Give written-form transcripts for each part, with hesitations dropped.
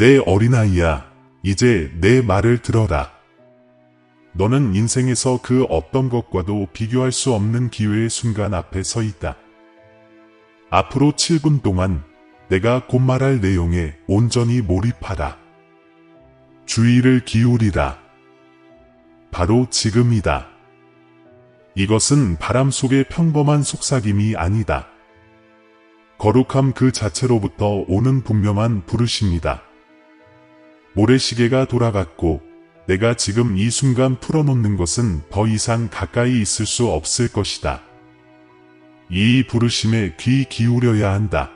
내 어린아이야, 이제 내 말을 들어라. 너는 인생에서 그 어떤 것과도 비교할 수 없는 기회의 순간 앞에 서 있다. 앞으로 7분 동안 내가 곧 말할 내용에 온전히 몰입하라. 주의를 기울이라. 바로 지금이다. 이것은 바람 속의 평범한 속삭임이 아니다. 거룩함 그 자체로부터 오는 분명한 부르심이다. 모래시계가 돌아갔고 내가 지금 이 순간 풀어놓는 것은 더 이상 가까이 있을 수 없을 것이다. 이 부르심에 귀 기울여야 한다.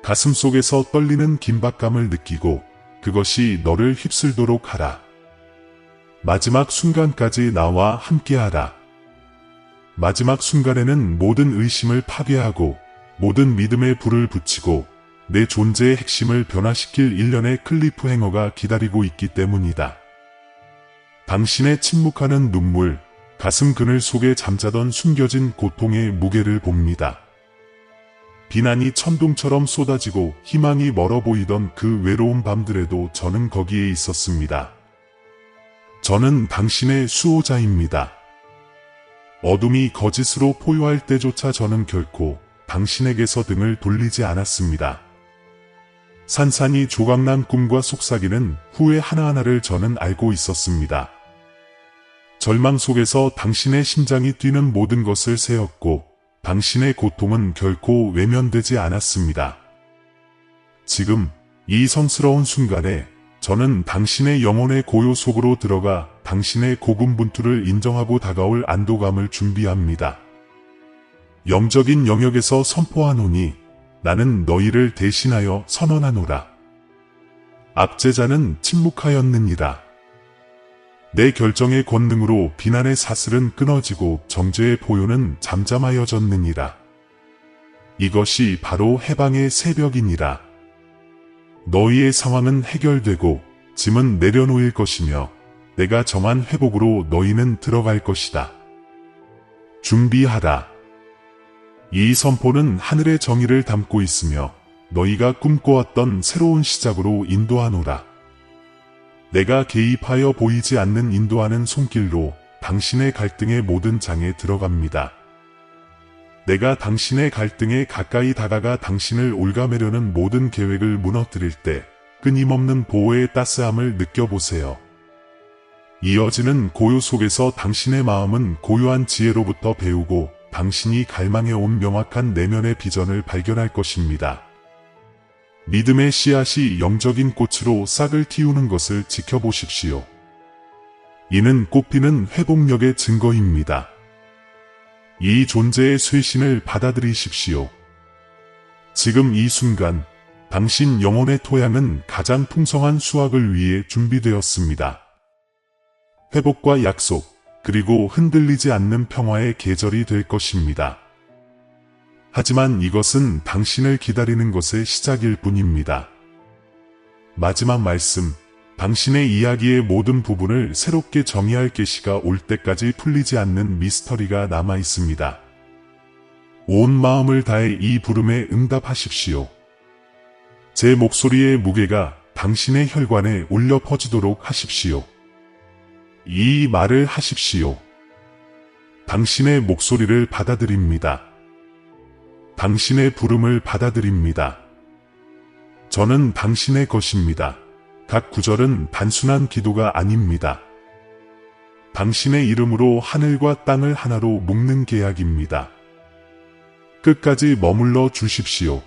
가슴 속에서 떨리는 긴박감을 느끼고 그것이 너를 휩쓸도록 하라. 마지막 순간까지 나와 함께하라. 마지막 순간에는 모든 의심을 파괴하고 모든 믿음의 불을 붙이고 내 존재의 핵심을 변화시킬 일련의 클리프 행어가 기다리고 있기 때문이다. 당신의 침묵하는 눈물, 가슴 그늘 속에 잠자던 숨겨진 고통의 무게를 봅니다. 비난이 천둥처럼 쏟아지고 희망이 멀어 보이던 그 외로운 밤들에도 저는 거기에 있었습니다. 저는 당신의 수호자입니다. 어둠이 거짓으로 포효할 때조차 저는 결코 당신에게서 등을 돌리지 않았습니다. 산산이 조각난 꿈과 속삭이는 후회 하나하나를 저는 알고 있었습니다. 절망 속에서 당신의 심장이 뛰는 모든 것을 세었고 당신의 고통은 결코 외면되지 않았습니다. 지금 이 성스러운 순간에 저는 당신의 영혼의 고요 속으로 들어가 당신의 고군분투를 인정하고 다가올 안도감을 준비합니다. 영적인 영역에서 선포하노니 나는 너희를 대신하여 선언하노라. 압제자는 침묵하였느니라. 내 결정의 권능으로 비난의 사슬은 끊어지고 정죄의 포효는 잠잠하여졌느니라. 이것이 바로 해방의 새벽이니라. 너희의 상황은 해결되고 짐은 내려놓일 것이며 내가 정한 회복으로 너희는 들어갈 것이다. 준비하라. 이 선포는 하늘의 정의를 담고 있으며 너희가 꿈꿔왔던 새로운 시작으로 인도하노라. 내가 개입하여 보이지 않는 인도하는 손길로 당신의 갈등의 모든 장에 들어갑니다. 내가 당신의 갈등에 가까이 다가가 당신을 올가매려는 모든 계획을 무너뜨릴 때 끊임없는 보호의 따스함을 느껴보세요. 이어지는 고요 속에서 당신의 마음은 고요한 지혜로부터 배우고 당신이 갈망해온 명확한 내면의 비전을 발견할 것입니다. 믿음의 씨앗이 영적인 꽃으로 싹을 틔우는 것을 지켜보십시오. 이는 꽃피는 회복력의 증거입니다. 이 존재의 쇄신을 받아들이십시오. 지금 이 순간 당신 영혼의 토양은 가장 풍성한 수확을 위해 준비되었습니다. 회복과 약속, 그리고 흔들리지 않는 평화의 계절이 될 것입니다. 하지만 이것은 당신을 기다리는 것의 시작일 뿐입니다. 마지막 말씀, 당신의 이야기의 모든 부분을 새롭게 정의할 계시가 올 때까지 풀리지 않는 미스터리가 남아 있습니다. 온 마음을 다해 이 부름에 응답하십시오. 제 목소리의 무게가 당신의 혈관에 울려 퍼지도록 하십시오. 이 말을 하십시오. 당신의 목소리를 받아들입니다. 당신의 부름을 받아들입니다. 저는 당신의 것입니다. 각 구절은 단순한 기도가 아닙니다. 당신의 이름으로 하늘과 땅을 하나로 묶는 계약입니다. 끝까지 머물러 주십시오.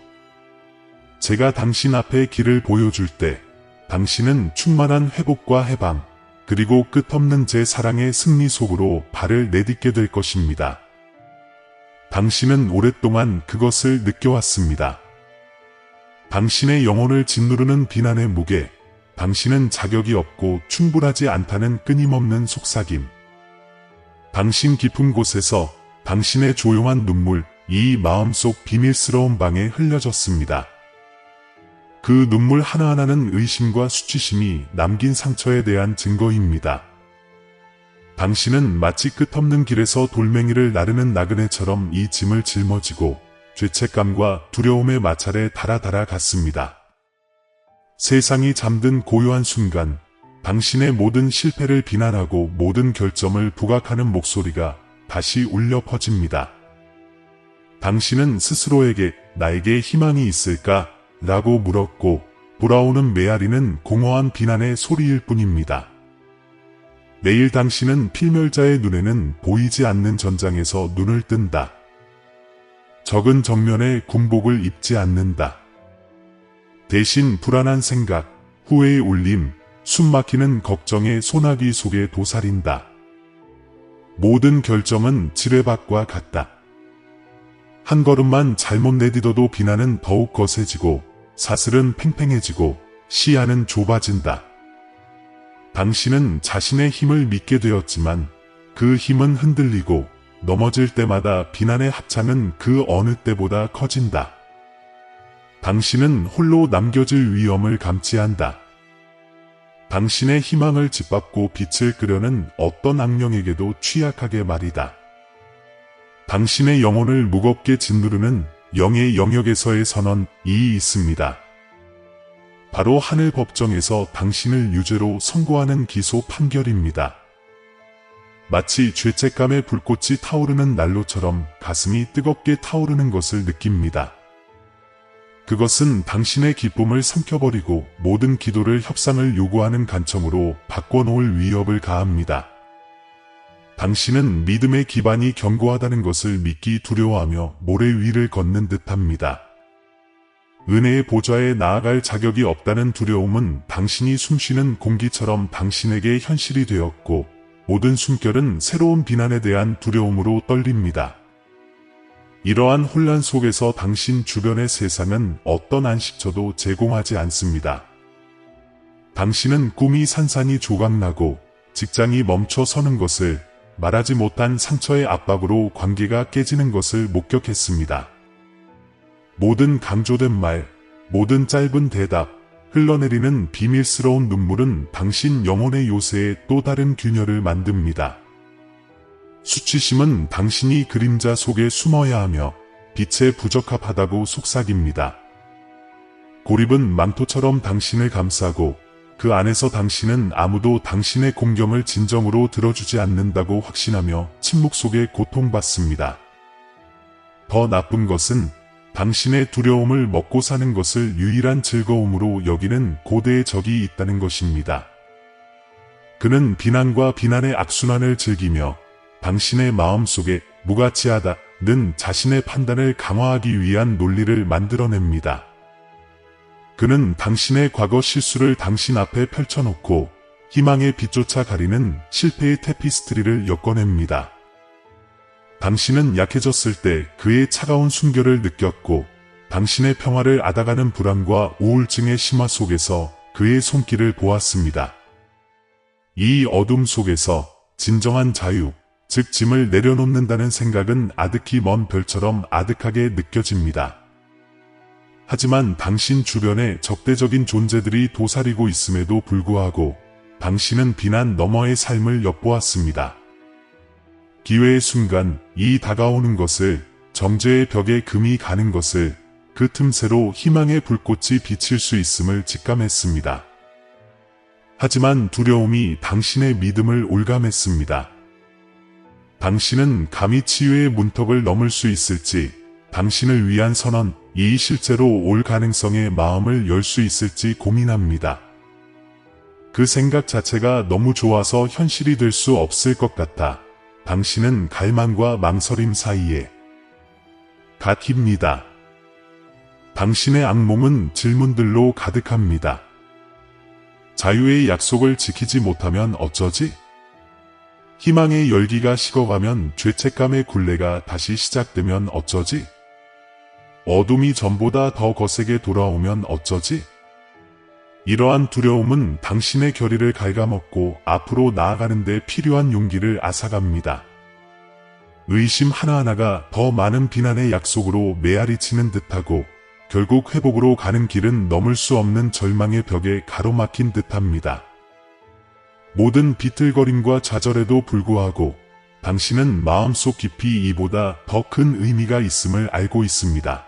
제가 당신 앞에 길을 보여줄 때 당신은 충만한 회복과 해방, 그리고 끝없는 제 사랑의 승리 속으로 발을 내딛게 될 것입니다. 당신은 오랫동안 그것을 느껴왔습니다. 당신의 영혼을 짓누르는 비난의 무게, 당신은 자격이 없고 충분하지 않다는 끊임없는 속삭임. 당신 깊은 곳에서 당신의 조용한 눈물, 이 마음속 비밀스러운 방에 흘려졌습니다. 그 눈물 하나하나는 의심과 수치심이 남긴 상처에 대한 증거입니다. 당신은 마치 끝없는 길에서 돌멩이를 나르는 나그네처럼 이 짐을 짊어지고 죄책감과 두려움의 마찰에 달아달아 갔습니다. 세상이 잠든 고요한 순간, 당신의 모든 실패를 비난하고 모든 결점을 부각하는 목소리가 다시 울려 퍼집니다. 당신은 스스로에게 나에게 희망이 있을까? 라고 물었고, 돌아오는 메아리는 공허한 비난의 소리일 뿐입니다. 매일 당신은 필멸자의 눈에는 보이지 않는 전장에서 눈을 뜬다. 적은 정면에 군복을 입지 않는다. 대신 불안한 생각, 후회의 울림, 숨막히는 걱정의 소나기 속에 도사린다. 모든 결정은 지뢰밭과 같다. 한 걸음만 잘못 내딛어도 비난은 더욱 거세지고 사슬은 팽팽해지고 시야는 좁아진다. 당신은 자신의 힘을 믿게 되었지만 그 힘은 흔들리고 넘어질 때마다 비난의 합창은 그 어느 때보다 커진다. 당신은 홀로 남겨질 위험을 감지한다. 당신의 희망을 짓밟고 빛을 끄려는 어떤 악령에게도 취약하게 말이다. 당신의 영혼을 무겁게 짓누르는 영의 영역에서의 선언이 있습니다. 바로 하늘 법정에서 당신을 유죄로 선고하는 기소 판결입니다. 마치 죄책감의 불꽃이 타오르는 난로처럼 가슴이 뜨겁게 타오르는 것을 느낍니다. 그것은 당신의 기쁨을 삼켜버리고 모든 기도를 협상을 요구하는 간청으로 바꿔놓을 위협을 가합니다. 당신은 믿음의 기반이 견고하다는 것을 믿기 두려워하며 모래 위를 걷는 듯합니다. 은혜의 보좌에 나아갈 자격이 없다는 두려움은 당신이 숨쉬는 공기처럼 당신에게 현실이 되었고, 모든 숨결은 새로운 비난에 대한 두려움으로 떨립니다. 이러한 혼란 속에서 당신 주변의 세상은 어떤 안식처도 제공하지 않습니다. 당신은 꿈이 산산이 조각나고 직장이 멈춰 서는 것을, 말하지 못한 상처의 압박으로 관계가 깨지는 것을 목격했습니다. 모든 강조된 말, 모든 짧은 대답, 흘러내리는 비밀스러운 눈물은 당신 영혼의 요새에 또 다른 균열을 만듭니다. 수치심은 당신이 그림자 속에 숨어야 하며 빛에 부적합하다고 속삭입니다. 고립은 망토처럼 당신을 감싸고 그 안에서 당신은 아무도 당신의 공경을 진정으로 들어주지 않는다고 확신하며 침묵 속에 고통받습니다. 더 나쁜 것은 당신의 두려움을 먹고 사는 것을 유일한 즐거움으로 여기는 고대의 적이 있다는 것입니다. 그는 비난과 비난의 악순환을 즐기며 당신의 마음속에 무가치하다는 자신의 판단을 강화하기 위한 논리를 만들어냅니다. 그는 당신의 과거 실수를 당신 앞에 펼쳐놓고 희망의 빛조차 가리는 실패의 테피스트리를 엮어냅니다. 당신은 약해졌을 때 그의 차가운 순결을 느꼈고 당신의 평화를 앗아가는 불안과 우울증의 심화 속에서 그의 손길을 보았습니다. 이 어둠 속에서 진정한 자유, 즉 짐을 내려놓는다는 생각은 아득히 먼 별처럼 아득하게 느껴집니다. 하지만 당신 주변에 적대적인 존재들이 도사리고 있음에도 불구하고 당신은 비난 너머의 삶을 엿보았습니다. 기회의 순간, 이 다가오는 것을, 정죄의 벽에 금이 가는 것을, 그 틈새로 희망의 불꽃이 비칠 수 있음을 직감했습니다. 하지만 두려움이 당신의 믿음을 올감했습니다. 당신은 감히 치유의 문턱을 넘을 수 있을지, 당신을 위한 선언이 실제로 올 가능성에 마음을 열 수 있을지 고민합니다. 그 생각 자체가 너무 좋아서 현실이 될 수 없을 것 같아 당신은 갈망과 망설임 사이에 갇힙니다. 당신의 악몽은 질문들로 가득합니다. 자유의 약속을 지키지 못하면 어쩌지? 희망의 열기가 식어가면 죄책감의 굴레가 다시 시작되면 어쩌지? 어둠이 전보다 더 거세게 돌아오면 어쩌지? 이러한 두려움은 당신의 결의를 갉아먹고 앞으로 나아가는 데 필요한 용기를 앗아갑니다. 의심 하나하나가 더 많은 비난의 약속으로 메아리치는 듯하고 결국 회복으로 가는 길은 넘을 수 없는 절망의 벽에 가로막힌 듯합니다. 모든 비틀거림과 좌절에도 불구하고 당신은 마음속 깊이 이보다 더 큰 의미가 있음을 알고 있습니다.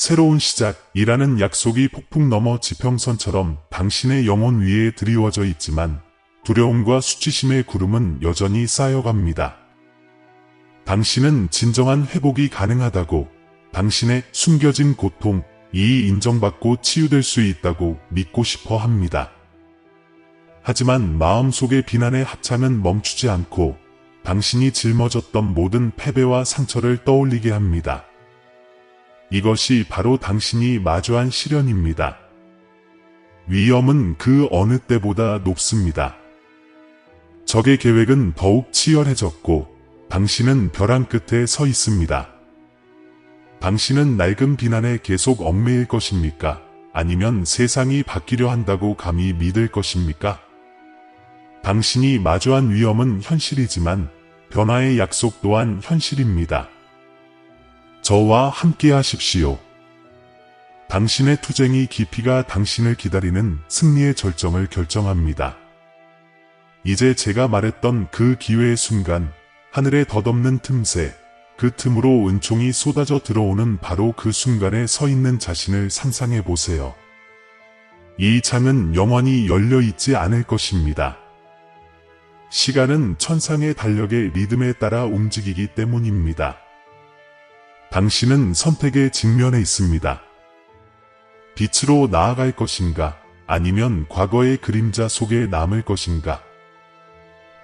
새로운 시작이라는 약속이 폭풍 넘어 지평선처럼 당신의 영혼 위에 드리워져 있지만 두려움과 수치심의 구름은 여전히 쌓여갑니다. 당신은 진정한 회복이 가능하다고, 당신의 숨겨진 고통이 인정받고 치유될 수 있다고 믿고 싶어 합니다. 하지만 마음속의 비난의 합창은 멈추지 않고 당신이 짊어졌던 모든 패배와 상처를 떠올리게 합니다. 이것이 바로 당신이 마주한 시련입니다. 위험은 그 어느 때보다 높습니다. 적의 계획은 더욱 치열해졌고 당신은 벼랑 끝에 서 있습니다. 당신은 낡은 비난에 계속 얽매일 것입니까? 아니면 세상이 바뀌려 한다고 감히 믿을 것입니까? 당신이 마주한 위험은 현실이지만 변화의 약속 또한 현실입니다. 저와 함께 하십시오. 당신의 투쟁이 깊이가 당신을 기다리는 승리의 절정을 결정합니다. 이제 제가 말했던 그 기회의 순간, 하늘에 덧없는 틈새, 그 틈으로 은총이 쏟아져 들어오는 바로 그 순간에 서 있는 자신을 상상해 보세요. 이 창은 영원히 열려 있지 않을 것입니다. 시간은 천상의 달력의 리듬에 따라 움직이기 때문입니다. 당신은 선택의 직면에 있습니다. 빛으로 나아갈 것인가, 아니면 과거의 그림자 속에 남을 것인가.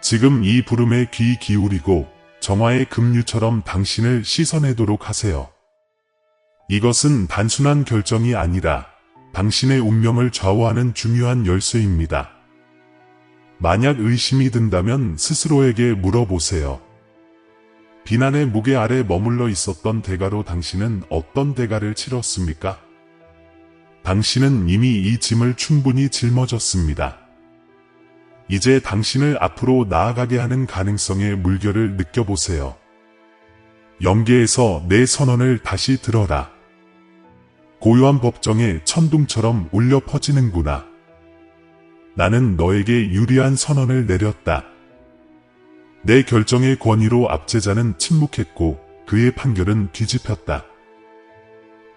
지금 이 부름에 귀 기울이고 정화의 급류처럼 당신을 씻어내도록 하세요. 이것은 단순한 결정이 아니라 당신의 운명을 좌우하는 중요한 열쇠입니다. 만약 의심이 든다면 스스로에게 물어보세요. 비난의 무게 아래 머물러 있었던 대가로 당신은 어떤 대가를 치렀습니까? 당신은 이미 이 짐을 충분히 짊어졌습니다. 이제 당신을 앞으로 나아가게 하는 가능성의 물결을 느껴보세요. 영계에서 내 선언을 다시 들어라. 고요한 법정의 천둥처럼 울려 퍼지는구나. 나는 너에게 유리한 선언을 내렸다. 내 결정의 권위로 압제자는 침묵했고 그의 판결은 뒤집혔다.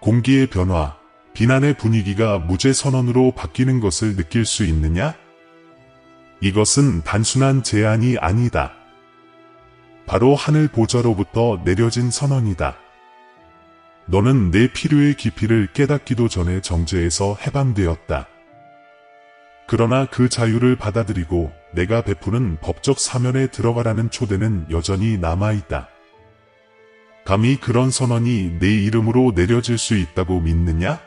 공기의 변화, 비난의 분위기가 무죄 선언으로 바뀌는 것을 느낄 수 있느냐? 이것은 단순한 제안이 아니다. 바로 하늘 보좌로부터 내려진 선언이다. 너는 내 필요의 깊이를 깨닫기도 전에 정죄에서 해방되었다. 그러나 그 자유를 받아들이고 내가 베푸는 법적 사면에 들어가라는 초대는 여전히 남아있다. 감히 그런 선언이 내 이름으로 내려질 수 있다고 믿느냐?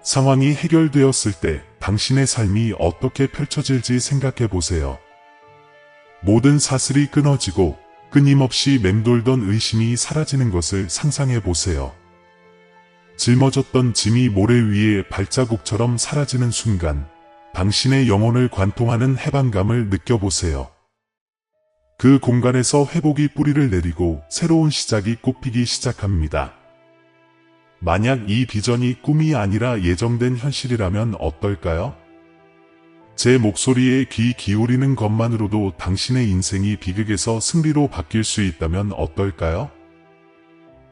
상황이 해결되었을 때 당신의 삶이 어떻게 펼쳐질지 생각해 보세요. 모든 사슬이 끊어지고 끊임없이 맴돌던 의심이 사라지는 것을 상상해 보세요. 짊어졌던 짐이 모래 위에 발자국처럼 사라지는 순간 당신의 영혼을 관통하는 해방감을 느껴보세요. 그 공간에서 회복이 뿌리를 내리고 새로운 시작이 꽃피기 시작합니다. 만약 이 비전이 꿈이 아니라 예정된 현실이라면 어떨까요? 제 목소리에 귀 기울이는 것만으로도 당신의 인생이 비극에서 승리로 바뀔 수 있다면 어떨까요?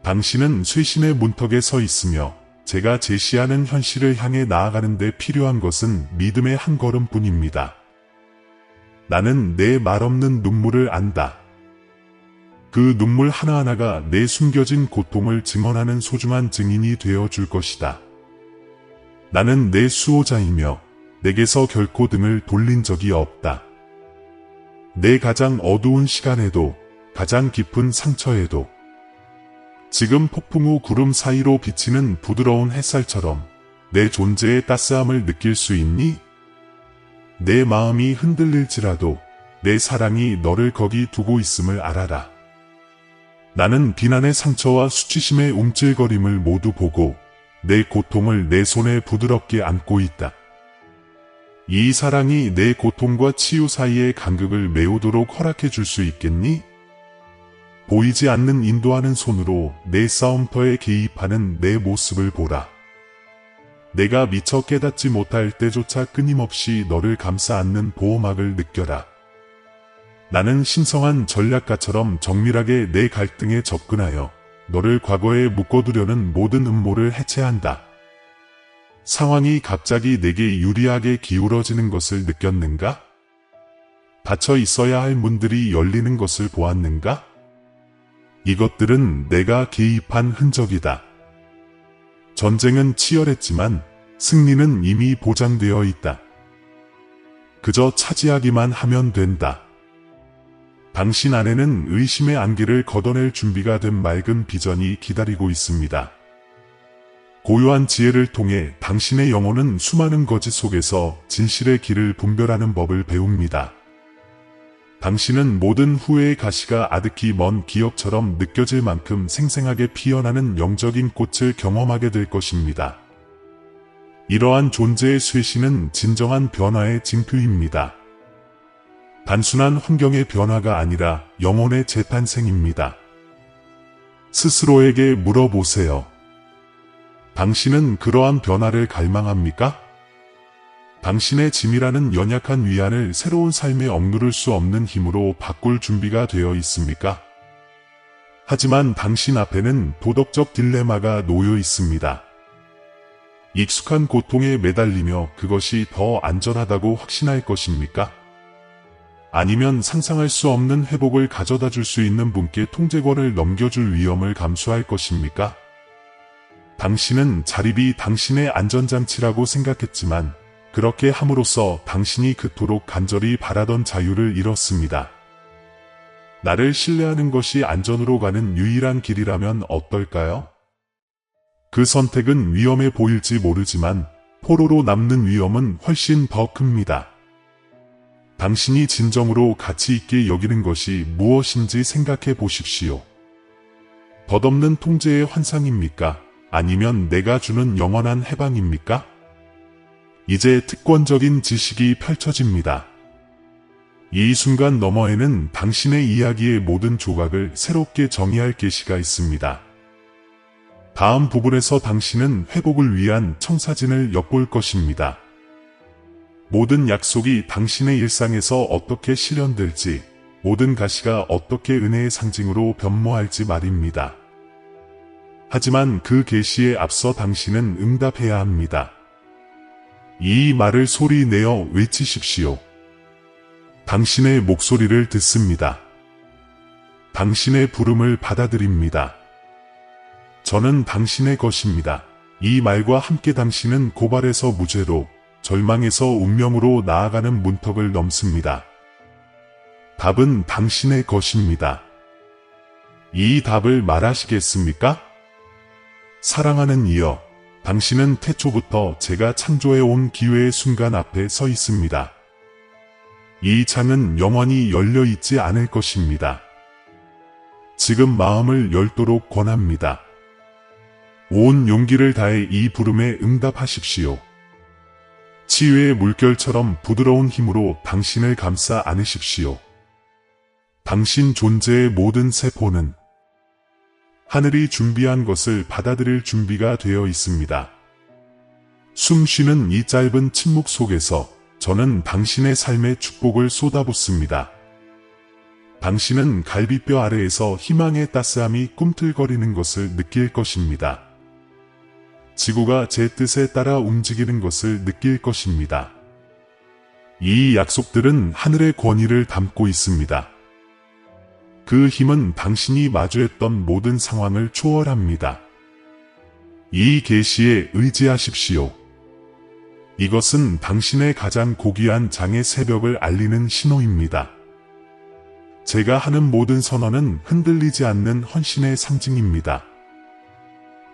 당신은 쇄신의 문턱에 서 있으며 제가 제시하는 현실을 향해 나아가는 데 필요한 것은 믿음의 한 걸음뿐입니다. 나는 내 말없는 눈물을 안다. 그 눈물 하나하나가 내 숨겨진 고통을 증언하는 소중한 증인이 되어 줄 것이다. 나는 내 수호자이며 내게서 결코 등을 돌린 적이 없다. 내 가장 어두운 시간에도, 가장 깊은 상처에도, 지금 폭풍 후 구름 사이로 비치는 부드러운 햇살처럼 내 존재의 따스함을 느낄 수 있니? 내 마음이 흔들릴지라도 내 사랑이 너를 거기 두고 있음을 알아라. 나는 비난의 상처와 수치심의 움찔거림을 모두 보고 내 고통을 내 손에 부드럽게 안고 있다. 이 사랑이 내 고통과 치유 사이의 간극을 메우도록 허락해 줄 수 있겠니? 보이지 않는 인도하는 손으로 내 싸움터에 개입하는 내 모습을 보라. 내가 미처 깨닫지 못할 때조차 끊임없이 너를 감싸 안는 보호막을 느껴라. 나는 신성한 전략가처럼 정밀하게 내 갈등에 접근하여 너를 과거에 묶어두려는 모든 음모를 해체한다. 상황이 갑자기 내게 유리하게 기울어지는 것을 느꼈는가? 닫혀 있어야 할 문들이 열리는 것을 보았는가? 이것들은 내가 개입한 흔적이다. 전쟁은 치열했지만 승리는 이미 보장되어 있다. 그저 차지하기만 하면 된다. 당신 안에는 의심의 안개를 걷어낼 준비가 된 맑은 비전이 기다리고 있습니다. 고유한 지혜를 통해 당신의 영혼은 수많은 거짓 속에서 진실의 길을 분별하는 법을 배웁니다. 당신은 모든 후회의 가시가 아득히 먼 기억처럼 느껴질 만큼 생생하게 피어나는 영적인 꽃을 경험하게 될 것입니다. 이러한 존재의 쇄신은 진정한 변화의 징표입니다. 단순한 환경의 변화가 아니라 영혼의 재탄생입니다. 스스로에게 물어보세요. 당신은 그러한 변화를 갈망합니까? 당신의 짐이라는 연약한 위안을 새로운 삶에 억누를 수 없는 힘으로 바꿀 준비가 되어 있습니까? 하지만 당신 앞에는 도덕적 딜레마가 놓여 있습니다. 익숙한 고통에 매달리며 그것이 더 안전하다고 확신할 것입니까? 아니면 상상할 수 없는 회복을 가져다 줄 수 있는 분께 통제권을 넘겨줄 위험을 감수할 것입니까? 당신은 자립이 당신의 안전장치라고 생각했지만 그렇게 함으로써 당신이 그토록 간절히 바라던 자유를 잃었습니다. 나를 신뢰하는 것이 안전으로 가는 유일한 길이라면 어떨까요? 그 선택은 위험해 보일지 모르지만 포로로 남는 위험은 훨씬 더 큽니다. 당신이 진정으로 가치 있게 여기는 것이 무엇인지 생각해 보십시오. 덧없는 통제의 환상입니까? 아니면 내가 주는 영원한 해방입니까? 이제 특권적인 지식이 펼쳐집니다. 이 순간 너머에는 당신의 이야기의 모든 조각을 새롭게 정의할 계시가 있습니다. 다음 부분에서 당신은 회복을 위한 청사진을 엿볼 것입니다. 모든 약속이 당신의 일상에서 어떻게 실현될지, 모든 가시가 어떻게 은혜의 상징으로 변모할지 말입니다. 하지만 그 계시에 앞서 당신은 응답해야 합니다. 이 말을 소리내어 외치십시오. 당신의 목소리를 듣습니다. 당신의 부름을 받아들입니다. 저는 당신의 것입니다. 이 말과 함께 당신은 고발에서 무죄로, 절망에서 운명으로 나아가는 문턱을 넘습니다. 답은 당신의 것입니다. 이 답을 말하시겠습니까? 사랑하는 이여, 당신은 태초부터 제가 창조해온 기회의 순간 앞에 서 있습니다. 이 창은 영원히 열려 있지 않을 것입니다. 지금 마음을 열도록 권합니다. 온 용기를 다해 이 부름에 응답하십시오. 치유의 물결처럼 부드러운 힘으로 당신을 감싸 안으십시오. 당신 존재의 모든 세포는 하늘이 준비한 것을 받아들일 준비가 되어 있습니다. 숨 쉬는 이 짧은 침묵 속에서 저는 당신의 삶의 축복을 쏟아붓습니다. 당신은 갈비뼈 아래에서 희망의 따스함이 꿈틀거리는 것을 느낄 것입니다. 지구가 제 뜻에 따라 움직이는 것을 느낄 것입니다. 이 약속들은 하늘의 권위를 담고 있습니다. 그 힘은 당신이 마주했던 모든 상황을 초월합니다. 이 계시에 의지하십시오. 이것은 당신의 가장 고귀한 장의 새벽을 알리는 신호입니다. 제가 하는 모든 선언은 흔들리지 않는 헌신의 상징입니다.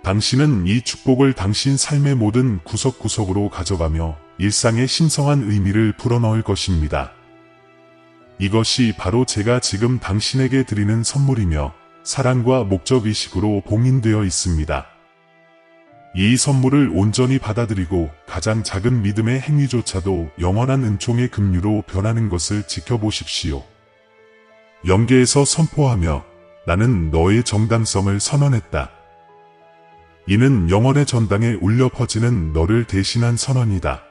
당신은 이 축복을 당신 삶의 모든 구석구석으로 가져가며 일상의 신성한 의미를 불어넣을 것입니다. 이것이 바로 제가 지금 당신에게 드리는 선물이며 사랑과 목적의식으로 봉인되어 있습니다. 이 선물을 온전히 받아들이고 가장 작은 믿음의 행위조차도 영원한 은총의 급류로 변하는 것을 지켜보십시오. 영계에서 선포하며 나는 너의 정당성을 선언했다. 이는 영원의 전당에 울려 퍼지는 너를 대신한 선언이다.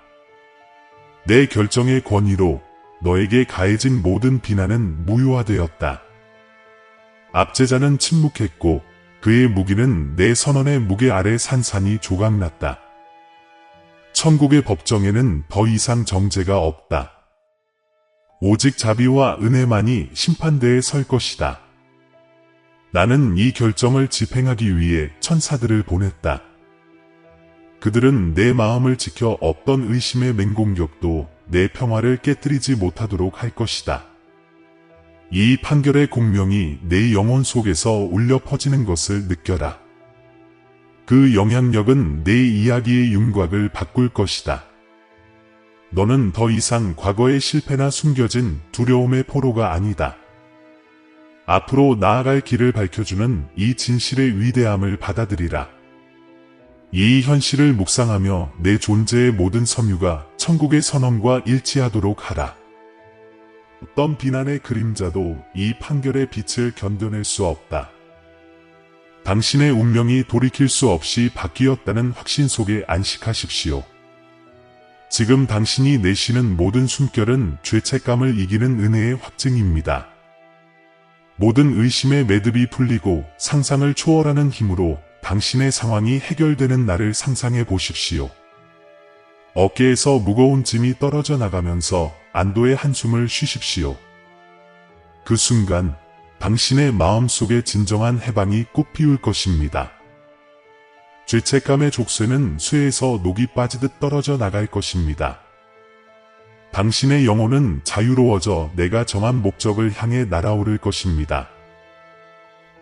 내 결정의 권위로 너에게 가해진 모든 비난은 무효화되었다. 압제자는 침묵했고 그의 무기는 내 선언의 무게 아래 산산이 조각났다. 천국의 법정에는 더 이상 정죄가 없다. 오직 자비와 은혜만이 심판대에 설 것이다. 나는 이 결정을 집행하기 위해 천사들을 보냈다. 그들은 내 마음을 지켜 어떤 의심의 맹공격도 내 평화를 깨뜨리지 못하도록 할 것이다. 이 판결의 공명이 내 영혼 속에서 울려 퍼지는 것을 느껴라. 그 영향력은 내 이야기의 윤곽을 바꿀 것이다. 너는 더 이상 과거의 실패나 숨겨진 두려움의 포로가 아니다. 앞으로 나아갈 길을 밝혀주는 이 진실의 위대함을 받아들이라. 이 현실을 묵상하며 내 존재의 모든 섬유가 천국의 선언과 일치하도록 하라. 어떤 비난의 그림자도 이 판결의 빛을 견뎌낼 수 없다. 당신의 운명이 돌이킬 수 없이 바뀌었다는 확신 속에 안식하십시오. 지금 당신이 내쉬는 모든 숨결은 죄책감을 이기는 은혜의 확증입니다. 모든 의심의 매듭이 풀리고 상상을 초월하는 힘으로 당신의 상황이 해결되는 날을 상상해 보십시오. 어깨에서 무거운 짐이 떨어져 나가면서 안도의 한숨을 쉬십시오. 그 순간 당신의 마음속에 진정한 해방이 꽃피울 것입니다. 죄책감의 족쇄는 쇠에서 녹이 빠지듯 떨어져 나갈 것입니다. 당신의 영혼은 자유로워져 내가 정한 목적을 향해 날아오를 것입니다.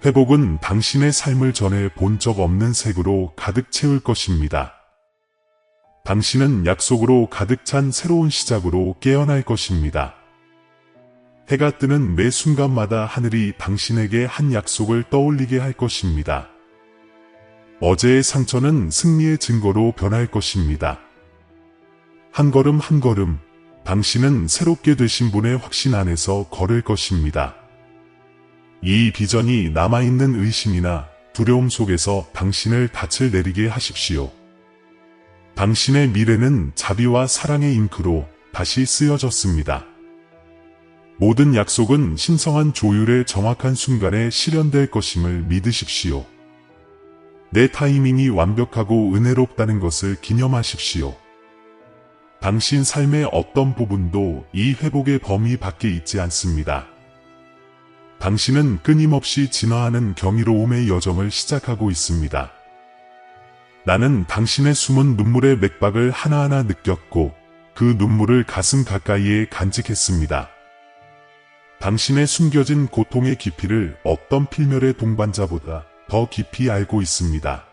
회복은 당신의 삶을 전에 본 적 없는 색으로 가득 채울 것입니다. 당신은 약속으로 가득 찬 새로운 시작으로 깨어날 것입니다. 해가 뜨는 매 순간마다 하늘이 당신에게 한 약속을 떠올리게 할 것입니다. 어제의 상처는 승리의 증거로 변할 것입니다. 한 걸음 한 걸음 당신은 새롭게 되신 분의 확신 안에서 걸을 것입니다. 이 비전이 남아있는 의심이나 두려움 속에서 당신을 닻을 내리게 하십시오. 당신의 미래는 자비와 사랑의 잉크로 다시 쓰여졌습니다. 모든 약속은 신성한 조율의 정확한 순간에 실현될 것임을 믿으십시오. 내 타이밍이 완벽하고 은혜롭다는 것을 기념하십시오. 당신 삶의 어떤 부분도 이 회복의 범위 밖에 있지 않습니다. 당신은 끊임없이 진화하는 경이로움의 여정을 시작하고 있습니다. 나는 당신의 숨은 눈물의 맥박을 하나하나 느꼈고 그 눈물을 가슴 가까이에 간직했습니다. 당신의 숨겨진 고통의 깊이를 어떤 필멸의 동반자보다 더 깊이 알고 있습니다.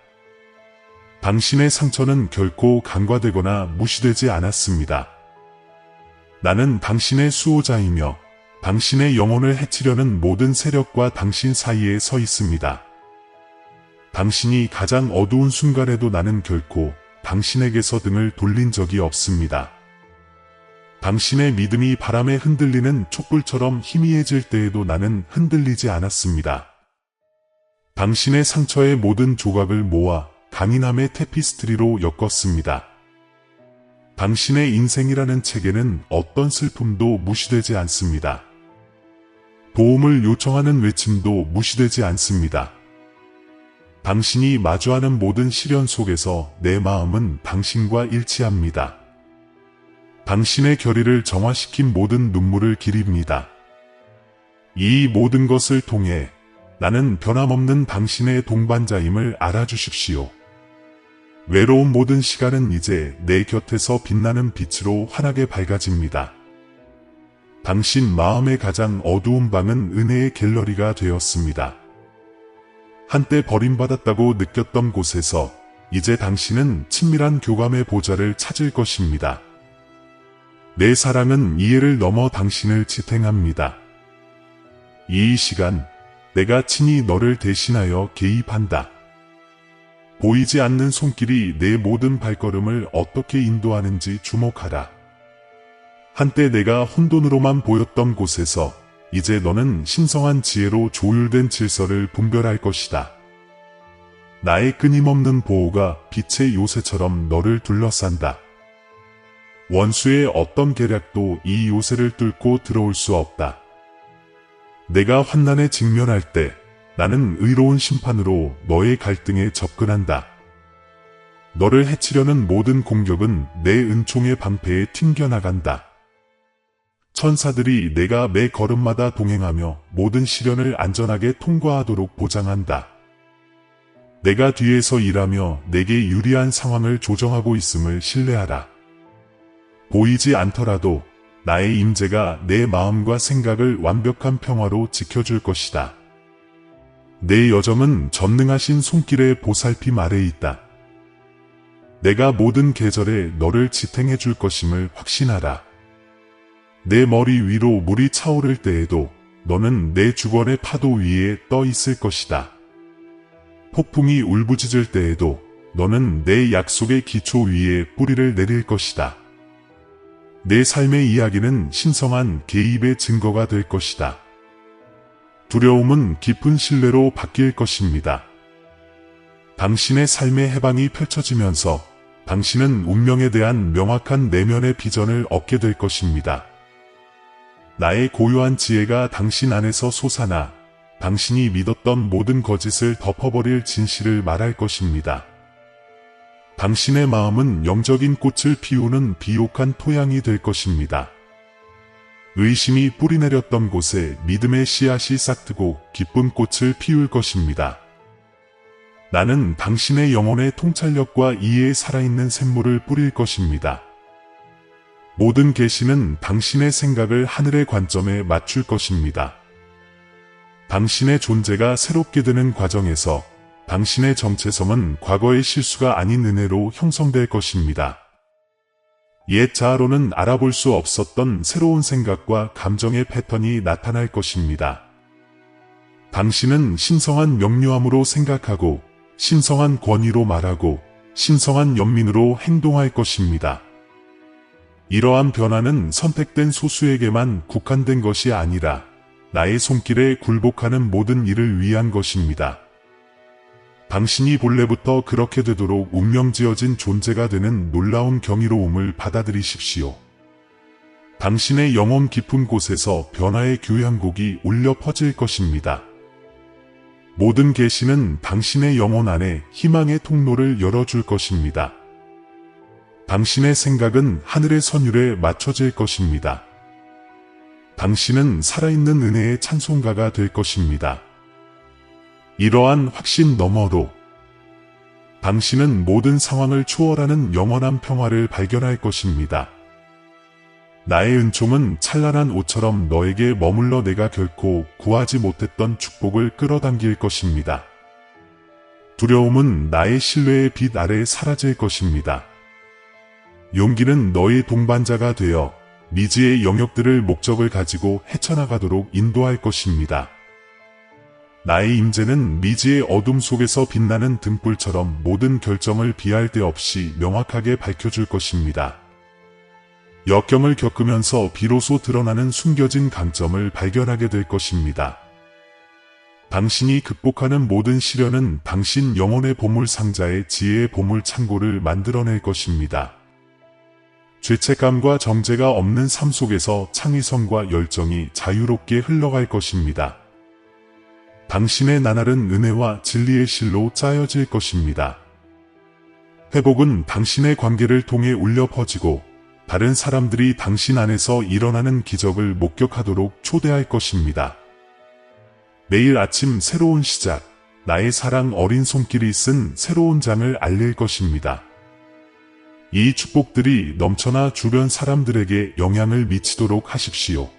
당신의 상처는 결코 간과되거나 무시되지 않았습니다. 나는 당신의 수호자이며 당신의 영혼을 해치려는 모든 세력과 당신 사이에 서 있습니다. 당신이 가장 어두운 순간에도 나는 결코 당신에게서 등을 돌린 적이 없습니다. 당신의 믿음이 바람에 흔들리는 촛불처럼 희미해질 때에도 나는 흔들리지 않았습니다. 당신의 상처의 모든 조각을 모아 강인함의 테피스트리로 엮었습니다. 당신의 인생이라는 책에는 어떤 슬픔도 무시되지 않습니다. 도움을 요청하는 외침도 무시되지 않습니다. 당신이 마주하는 모든 시련 속에서 내 마음은 당신과 일치합니다. 당신의 결의를 정화시킨 모든 눈물을 기립니다. 이 모든 것을 통해 나는 변함없는 당신의 동반자임을 알아주십시오. 외로운 모든 시간은 이제 내 곁에서 빛나는 빛으로 환하게 밝아집니다. 당신 마음의 가장 어두운 방은 은혜의 갤러리가 되었습니다. 한때 버림받았다고 느꼈던 곳에서 이제 당신은 친밀한 교감의 보좌를 찾을 것입니다. 내 사랑은 이해를 넘어 당신을 지탱합니다. 이 시간 내가 친히 너를 대신하여 개입한다. 보이지 않는 손길이 내 모든 발걸음을 어떻게 인도하는지 주목하라. 한때 내가 혼돈으로만 보였던 곳에서 이제 너는 신성한 지혜로 조율된 질서를 분별할 것이다. 나의 끊임없는 보호가 빛의 요새처럼 너를 둘러싼다. 원수의 어떤 계략도 이 요새를 뚫고 들어올 수 없다. 내가 환난에 직면할 때 나는 의로운 심판으로 너의 갈등에 접근한다. 너를 해치려는 모든 공격은 내 은총의 방패에 튕겨나간다. 천사들이 내가 매 걸음마다 동행하며 모든 시련을 안전하게 통과하도록 보장한다. 내가 뒤에서 일하며 내게 유리한 상황을 조정하고 있음을 신뢰하라. 보이지 않더라도 나의 임재가 내 마음과 생각을 완벽한 평화로 지켜줄 것이다. 내 여정은 전능하신 손길의 보살핌 아래에 있다. 내가 모든 계절에 너를 지탱해 줄 것임을 확신하라. 내 머리 위로 물이 차오를 때에도 너는 내 주권의 파도 위에 떠 있을 것이다. 폭풍이 울부짖을 때에도 너는 내 약속의 기초 위에 뿌리를 내릴 것이다. 내 삶의 이야기는 신성한 개입의 증거가 될 것이다. 두려움은 깊은 신뢰로 바뀔 것입니다. 당신의 삶의 해방이 펼쳐지면서 당신은 운명에 대한 명확한 내면의 비전을 얻게 될 것입니다. 나의 고유한 지혜가 당신 안에서 솟아나 당신이 믿었던 모든 거짓을 덮어버릴 진실을 말할 것입니다. 당신의 마음은 영적인 꽃을 피우는 비옥한 토양이 될 것입니다. 의심이 뿌리내렸던 곳에 믿음의 씨앗이 싹트고 기쁜 꽃을 피울 것입니다. 나는 당신의 영혼의 통찰력과 이해에 살아있는 샘물을 뿌릴 것입니다. 모든 계시는 당신의 생각을 하늘의 관점에 맞출 것입니다. 당신의 존재가 새롭게 되는 과정에서 당신의 정체성은 과거의 실수가 아닌 은혜로 형성될 것입니다. 옛 자아로는 알아볼 수 없었던 새로운 생각과 감정의 패턴이 나타날 것입니다. 당신은 신성한 명료함으로 생각하고 신성한 권위로 말하고 신성한 연민으로 행동할 것입니다. 이러한 변화는 선택된 소수에게만 국한된 것이 아니라 나의 손길에 굴복하는 모든 이를 위한 것입니다. 당신이 본래부터 그렇게 되도록 운명지어진 존재가 되는 놀라운 경이로움을 받아들이십시오. 당신의 영혼 깊은 곳에서 변화의 교향곡이 울려 퍼질 것입니다. 모든 계시는 당신의 영혼 안에 희망의 통로를 열어줄 것입니다. 당신의 생각은 하늘의 선율에 맞춰질 것입니다. 당신은 살아있는 은혜의 찬송가가 될 것입니다. 이러한 확신 너머로 당신은 모든 상황을 초월하는 영원한 평화를 발견할 것입니다. 나의 은총은 찬란한 옷처럼 너에게 머물러 내가 결코 구하지 못했던 축복을 끌어당길 것입니다. 두려움은 나의 신뢰의 빛 아래 사라질 것입니다. 용기는 너의 동반자가 되어 미지의 영역들을 목적을 가지고 헤쳐나가도록 인도할 것입니다. 나의 임재는 미지의 어둠 속에서 빛나는 등불처럼 모든 결정을 비할 데 없이 명확하게 밝혀줄 것입니다. 역경을 겪으면서 비로소 드러나는 숨겨진 강점을 발견하게 될 것입니다. 당신이 극복하는 모든 시련은 당신 영혼의 보물 상자에 지혜의 보물 창고를 만들어낼 것입니다. 죄책감과 정죄가 없는 삶 속에서 창의성과 열정이 자유롭게 흘러갈 것입니다. 당신의 나날은 은혜와 진리의 실로 짜여질 것입니다. 회복은 당신의 관계를 통해 울려 퍼지고 다른 사람들이 당신 안에서 일어나는 기적을 목격하도록 초대할 것입니다. 매일 아침 새로운 시작, 나의 사랑 어린 손길이 쓴 새로운 장을 알릴 것입니다. 이 축복들이 넘쳐나 주변 사람들에게 영향을 미치도록 하십시오.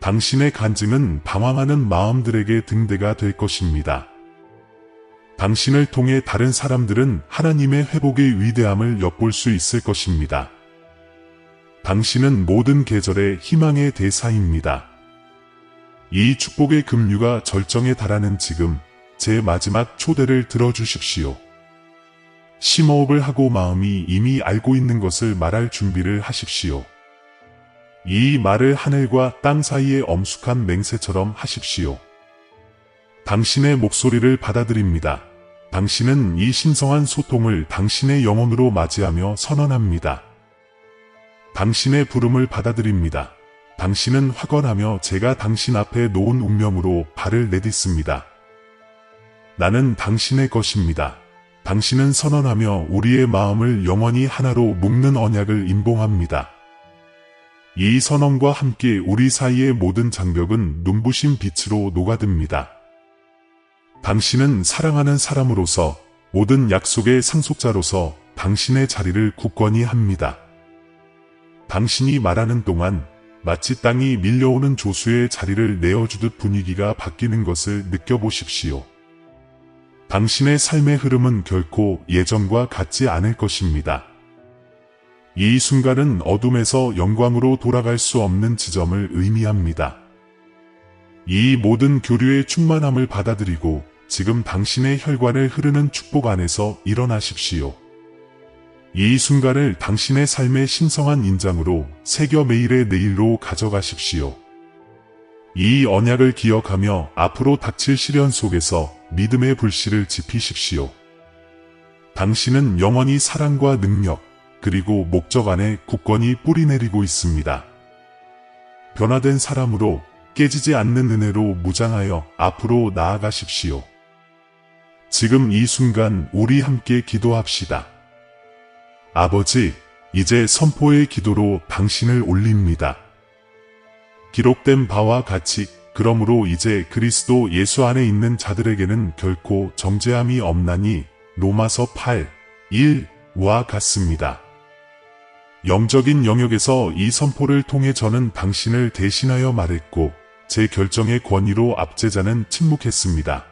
당신의 간증은 방황하는 마음들에게 등대가 될 것입니다. 당신을 통해 다른 사람들은 하나님의 회복의 위대함을 엿볼 수 있을 것입니다. 당신은 모든 계절의 희망의 대사입니다. 이 축복의 급류가 절정에 달하는 지금 제 마지막 초대를 들어주십시오. 심호흡을 하고 마음이 이미 알고 있는 것을 말할 준비를 하십시오. 이 말을 하늘과 땅 사이의 엄숙한 맹세처럼 하십시오. 당신의 목소리를 받아들입니다. 당신은 이 신성한 소통을 당신의 영혼으로 맞이하며 선언합니다. 당신의 부름을 받아들입니다. 당신은 확언하며 제가 당신 앞에 놓은 운명으로 발을 내딛습니다. 나는 당신의 것입니다. 당신은 선언하며 우리의 마음을 영원히 하나로 묶는 언약을 임봉합니다. 이 선언과 함께 우리 사이의 모든 장벽은 눈부신 빛으로 녹아듭니다. 당신은 사랑하는 사람으로서 모든 약속의 상속자로서 당신의 자리를 굳건히 합니다. 당신이 말하는 동안 마치 땅이 밀려오는 조수의 자리를 내어주듯 분위기가 바뀌는 것을 느껴보십시오. 당신의 삶의 흐름은 결코 예전과 같지 않을 것입니다. 이 순간은 어둠에서 영광으로 돌아갈 수 없는 지점을 의미합니다. 이 모든 교류의 충만함을 받아들이고 지금 당신의 혈관을 흐르는 축복 안에서 일어나십시오. 이 순간을 당신의 삶의 신성한 인장으로 새겨 매일의 내일로 가져가십시오. 이 언약을 기억하며 앞으로 닥칠 시련 속에서 믿음의 불씨를 지피십시오. 당신은 영원히 사랑과 능력, 그리고 목적 안에 굳건히 뿌리내리고 있습니다. 변화된 사람으로 깨지지 않는 은혜로 무장하여 앞으로 나아가십시오. 지금 이 순간 우리 함께 기도합시다. 아버지, 이제 선포의 기도로 당신을 올립니다. 기록된 바와 같이 그러므로 이제 그리스도 예수 안에 있는 자들에게는 결코 정죄함이 없나니 로마서 8:1와 같습니다. 영적인 영역에서 이 선포를 통해 저는 당신을 대신하여 말했고 제 결정의 권위로 압제자는 침묵했습니다.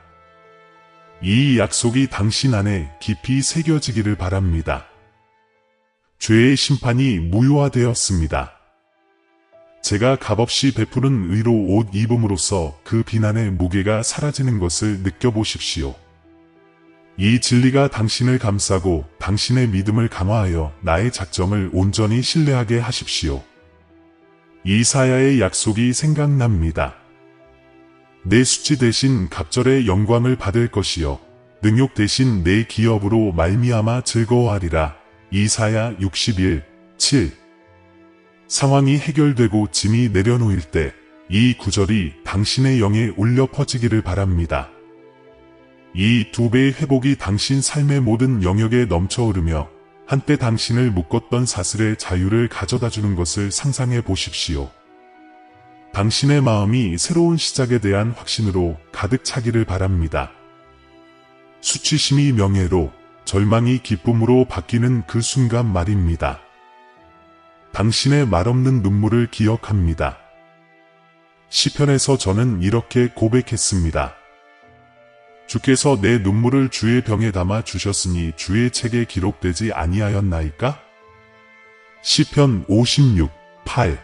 이 약속이 당신 안에 깊이 새겨지기를 바랍니다. 죄의 심판이 무효화되었습니다. 제가 값없이 베푸는 의로 옷 입음으로써 그 비난의 무게가 사라지는 것을 느껴보십시오. 이 진리가 당신을 감싸고 당신의 믿음을 강화하여 나의 작정을 온전히 신뢰하게 하십시오. 이사야의 약속이 생각납니다. 내 수치 대신 갑절의 영광을 받을 것이요 능욕 대신 내 기업으로 말미암아 즐거워하리라. 이사야 61:7. 상황이 해결되고 짐이 내려놓일 때 이 구절이 당신의 영에 울려 퍼지기를 바랍니다. 이 2배의 회복이 당신 삶의 모든 영역에 넘쳐흐르며 한때 당신을 묶었던 사슬의 자유를 가져다주는 것을 상상해 보십시오. 당신의 마음이 새로운 시작에 대한 확신으로 가득 차기를 바랍니다. 수치심이 명예로, 절망이 기쁨으로 바뀌는 그 순간 말입니다. 당신의 말없는 눈물을 기억합니다. 시편에서 저는 이렇게 고백했습니다. 주께서 내 눈물을 주의 병에 담아 주셨으니 주의 책에 기록되지 아니하였나이까? 시편 56:8.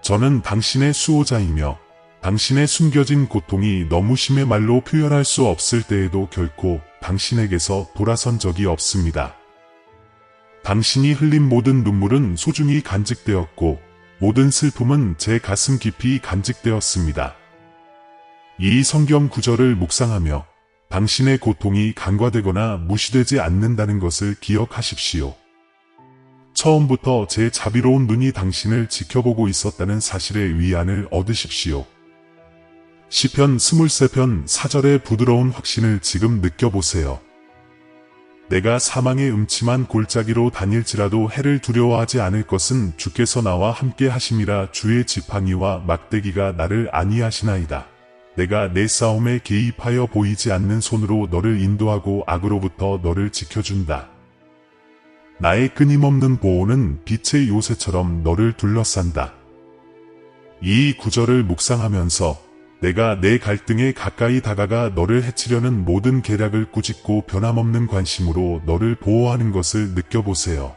저는 당신의 수호자이며 당신의 숨겨진 고통이 너무 심해 말로 표현할 수 없을 때에도 결코 당신에게서 돌아선 적이 없습니다. 당신이 흘린 모든 눈물은 소중히 간직되었고 모든 슬픔은 제 가슴 깊이 간직되었습니다. 이 성경 구절을 묵상하며 당신의 고통이 간과되거나 무시되지 않는다는 것을 기억하십시오. 처음부터 제 자비로운 눈이 당신을 지켜보고 있었다는 사실의 위안을 얻으십시오. 시편 23편 4절의 부드러운 확신을 지금 느껴보세요. 내가 사망의 음침한 골짜기로 다닐지라도 해를 두려워하지 않을 것은 주께서 나와 함께 하심이라. 주의 지팡이와 막대기가 나를 안위하시나이다. 내가 내 싸움에 개입하여 보이지 않는 손으로 너를 인도하고 악으로부터 너를 지켜준다. 나의 끊임없는 보호는 빛의 요새처럼 너를 둘러싼다. 이 구절을 묵상하면서 내가 내 갈등에 가까이 다가가 너를 해치려는 모든 계략을 꾸짖고 변함없는 관심으로 너를 보호하는 것을 느껴보세요.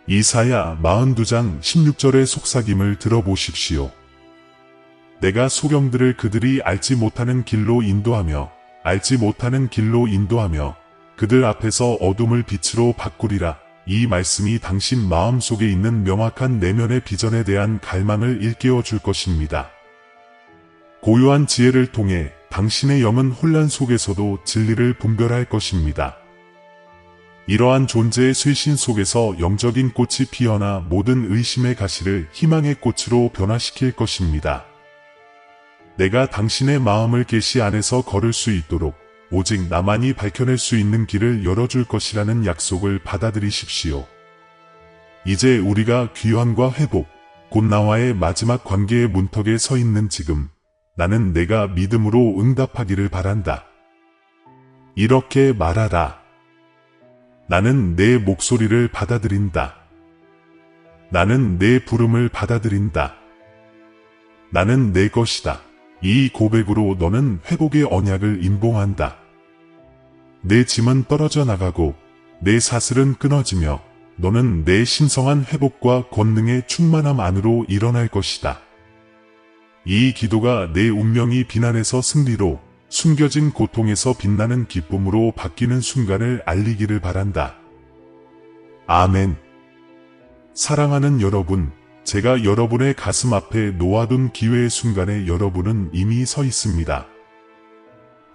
이사야 42장 16절의 속삭임을 들어보십시오. 내가 소경들을 그들이 알지 못하는 길로 인도하며 그들 앞에서 어둠을 빛으로 바꾸리라. 이 말씀이 당신 마음속에 있는 명확한 내면의 비전에 대한 갈망을 일깨워 줄 것입니다. 고요한 지혜를 통해 당신의 영은 혼란 속에서도 진리를 분별할 것입니다. 이러한 존재의 쇄신 속에서 영적인 꽃이 피어나 모든 의심의 가시를 희망의 꽃으로 변화시킬 것입니다. 내가 당신의 마음을 계시 안에서 걸을 수 있도록 오직 나만이 밝혀낼 수 있는 길을 열어줄 것이라는 약속을 받아들이십시오. 이제 우리가 귀환과 회복, 곧 나와의 마지막 관계의 문턱에 서 있는 지금, 나는 내가 믿음으로 응답하기를 바란다. 이렇게 말하라. 나는 내 목소리를 받아들인다. 나는 내 부름을 받아들인다. 나는 내 것이다. 이 고백으로 너는 회복의 언약을 임봉한다. 내 짐은 떨어져 나가고 내 사슬은 끊어지며 너는 내 신성한 회복과 권능의 충만함 안으로 일어날 것이다. 이 기도가 내 운명이 비난에서 승리로, 숨겨진 고통에서 빛나는 기쁨으로 바뀌는 순간을 알리기를 바란다. 아멘. 사랑하는 여러분, 제가 여러분의 가슴 앞에 놓아둔 기회의 순간에 여러분은 이미 서 있습니다.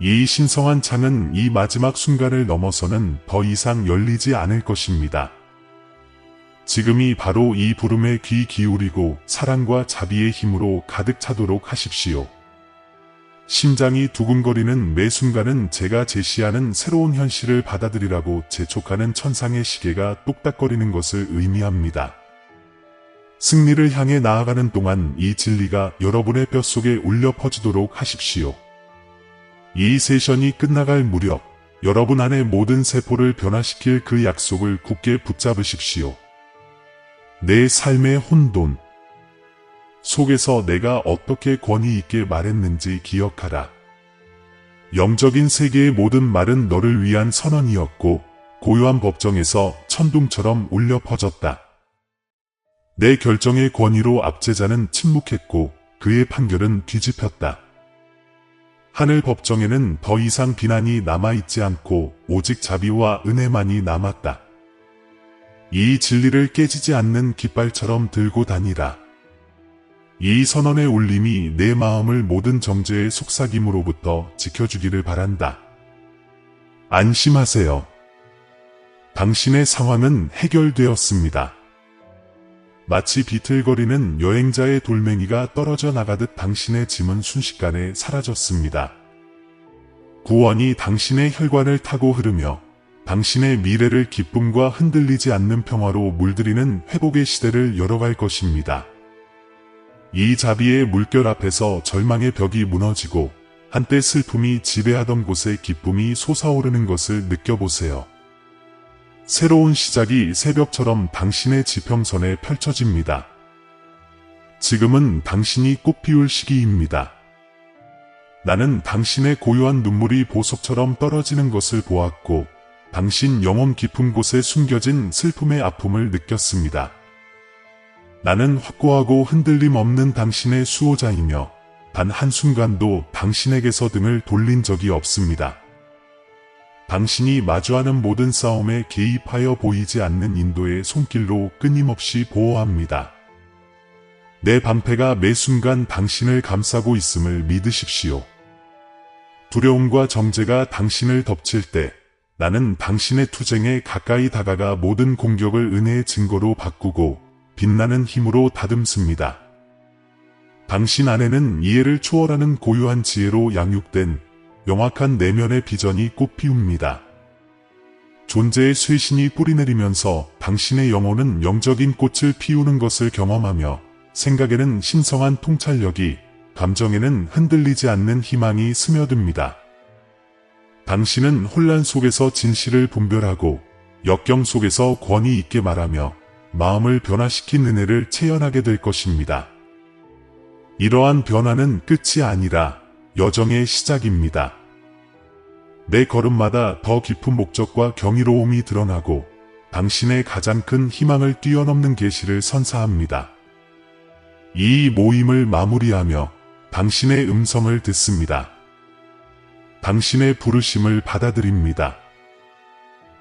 이 신성한 창은 이 마지막 순간을 넘어서는 더 이상 열리지 않을 것입니다. 지금이 바로 이 부름에 귀 기울이고 사랑과 자비의 힘으로 가득 차도록 하십시오. 심장이 두근거리는 매 순간은 제가 제시하는 새로운 현실을 받아들이라고 재촉하는 천상의 시계가 똑딱거리는 것을 의미합니다. 승리를 향해 나아가는 동안 이 진리가 여러분의 뼛속에 울려 퍼지도록 하십시오. 이 세션이 끝나갈 무렵 여러분 안의 모든 세포를 변화시킬 그 약속을 굳게 붙잡으십시오. 내 삶의 혼돈 속에서 내가 어떻게 권위 있게 말했는지 기억하라. 영적인 세계의 모든 말은 너를 위한 선언이었고 고요한 법정에서 천둥처럼 울려 퍼졌다. 내 결정의 권위로 압제자는 침묵했고 그의 판결은 뒤집혔다. 하늘 법정에는 더 이상 비난이 남아있지 않고 오직 자비와 은혜만이 남았다. 이 진리를 깨지지 않는 깃발처럼 들고 다니라. 이 선언의 울림이 내 마음을 모든 정죄의 속삭임으로부터 지켜주기를 바란다. 안심하세요. 당신의 상황은 해결되었습니다. 마치 비틀거리는 여행자의 돌멩이가 떨어져 나가듯 당신의 짐은 순식간에 사라졌습니다. 구원이 당신의 혈관을 타고 흐르며 당신의 미래를 기쁨과 흔들리지 않는 평화로 물들이는 회복의 시대를 열어갈 것입니다. 이 자비의 물결 앞에서 절망의 벽이 무너지고 한때 슬픔이 지배하던 곳에 기쁨이 솟아오르는 것을 느껴보세요. 새로운 시작이 새벽처럼 당신의 지평선에 펼쳐집니다. 지금은 당신이 꽃 피울 시기입니다. 나는 당신의 고요한 눈물이 보석처럼 떨어지는 것을 보았고 당신 영혼 깊은 곳에 숨겨진 슬픔의 아픔을 느꼈습니다. 나는 확고하고 흔들림 없는 당신의 수호자이며 단 한순간도 당신에게서 등을 돌린 적이 없습니다. 당신이 마주하는 모든 싸움에 개입하여 보이지 않는 인도의 손길로 끊임없이 보호합니다. 내 방패가 매 순간 당신을 감싸고 있음을 믿으십시오. 두려움과 정죄가 당신을 덮칠 때 나는 당신의 투쟁에 가까이 다가가 모든 공격을 은혜의 증거로 바꾸고 빛나는 힘으로 다듬습니다. 당신 안에는 이해를 초월하는 고유한 지혜로 양육된 명확한 내면의 비전이 꽃피웁니다. 존재의 쇄신이 뿌리내리면서 당신의 영혼은 영적인 꽃을 피우는 것을 경험하며 생각에는 신성한 통찰력이, 감정에는 흔들리지 않는 희망이 스며듭니다. 당신은 혼란 속에서 진실을 분별하고 역경 속에서 권위 있게 말하며 마음을 변화시킨 은혜를 체현하게 될 것입니다. 이러한 변화는 끝이 아니라 여정의 시작입니다. 내 걸음마다 더 깊은 목적과 경이로움이 드러나고 당신의 가장 큰 희망을 뛰어넘는 계시를 선사합니다. 이 모임을 마무리하며 당신의 음성을 듣습니다. 당신의 부르심을 받아들입니다.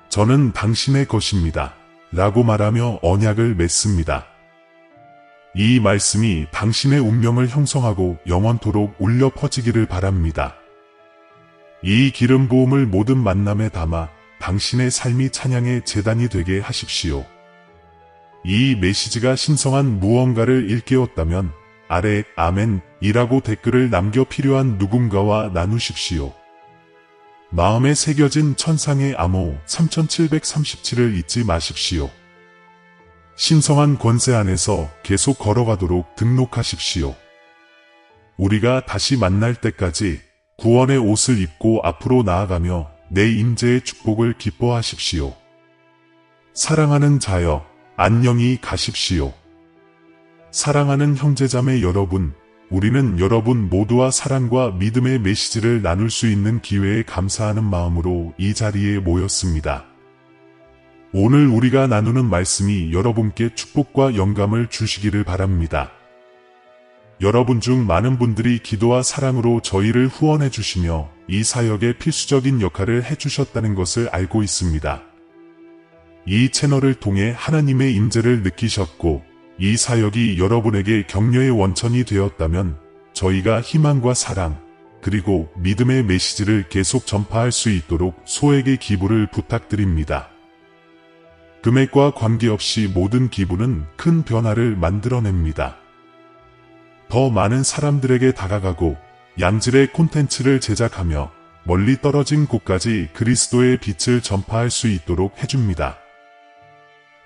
저는 당신의 것입니다. 라고 말하며 언약을 맺습니다. 이 말씀이 당신의 운명을 형성하고 영원토록 울려 퍼지기를 바랍니다. 이 기름 부음을 모든 만남에 담아 당신의 삶이 찬양의 제단이 되게 하십시오. 이 메시지가 신성한 무언가를 일깨웠다면 아래 아멘 이라고 댓글을 남겨 필요한 누군가와 나누십시오. 마음에 새겨진 천상의 암호 3737을 잊지 마십시오. 신성한 권세 안에서 계속 걸어가도록 등록하십시오. 우리가 다시 만날 때까지 구원의 옷을 입고 앞으로 나아가며 내 임재의 축복을 기뻐하십시오. 사랑하는 자여, 안녕히 가십시오. 사랑하는 형제자매 여러분, 우리는 여러분 모두와 사랑과 믿음의 메시지를 나눌 수 있는 기회에 감사하는 마음으로 이 자리에 모였습니다. 오늘 우리가 나누는 말씀이 여러분께 축복과 영감을 주시기를 바랍니다. 여러분 중 많은 분들이 기도와 사랑으로 저희를 후원해 주시며 이 사역에 필수적인 역할을 해주셨다는 것을 알고 있습니다. 이 채널을 통해 하나님의 임재를 느끼셨고 이 사역이 여러분에게 격려의 원천이 되었다면 저희가 희망과 사랑 그리고 믿음의 메시지를 계속 전파할 수 있도록 소액의 기부를 부탁드립니다. 금액과 관계없이 모든 기부는 큰 변화를 만들어냅니다. 더 많은 사람들에게 다가가고 양질의 콘텐츠를 제작하며 멀리 떨어진 곳까지 그리스도의 빛을 전파할 수 있도록 해줍니다.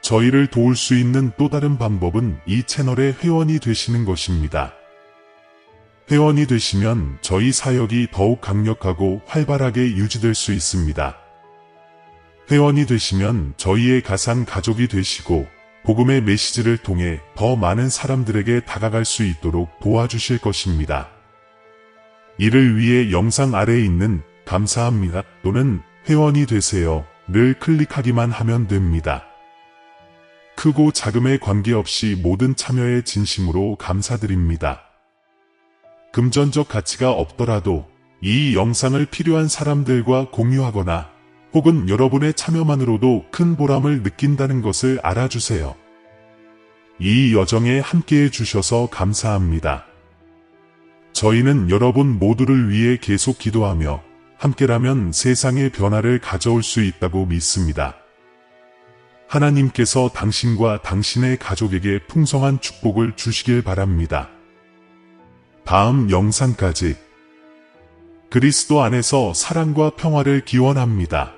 저희를 도울 수 있는 또 다른 방법은 이 채널의 회원이 되시는 것입니다. 회원이 되시면 저희 사역이 더욱 강력하고 활발하게 유지될 수 있습니다. 회원이 되시면 저희의 가상 가족이 되시고 복음의 메시지를 통해 더 많은 사람들에게 다가갈 수 있도록 도와주실 것입니다. 이를 위해 영상 아래에 있는 감사합니다 또는 회원이 되세요를 클릭하기만 하면 됩니다. 크고 작음에 관계없이 모든 참여에 진심으로 감사드립니다. 금전적 가치가 없더라도 이 영상을 필요한 사람들과 공유하거나 혹은 여러분의 참여만으로도 큰 보람을 느낀다는 것을 알아주세요. 이 여정에 함께해 주셔서 감사합니다. 저희는 여러분 모두를 위해 계속 기도하며 함께라면 세상의 변화를 가져올 수 있다고 믿습니다. 하나님께서 당신과 당신의 가족에게 풍성한 축복을 주시길 바랍니다. 다음 영상까지 그리스도 안에서 사랑과 평화를 기원합니다.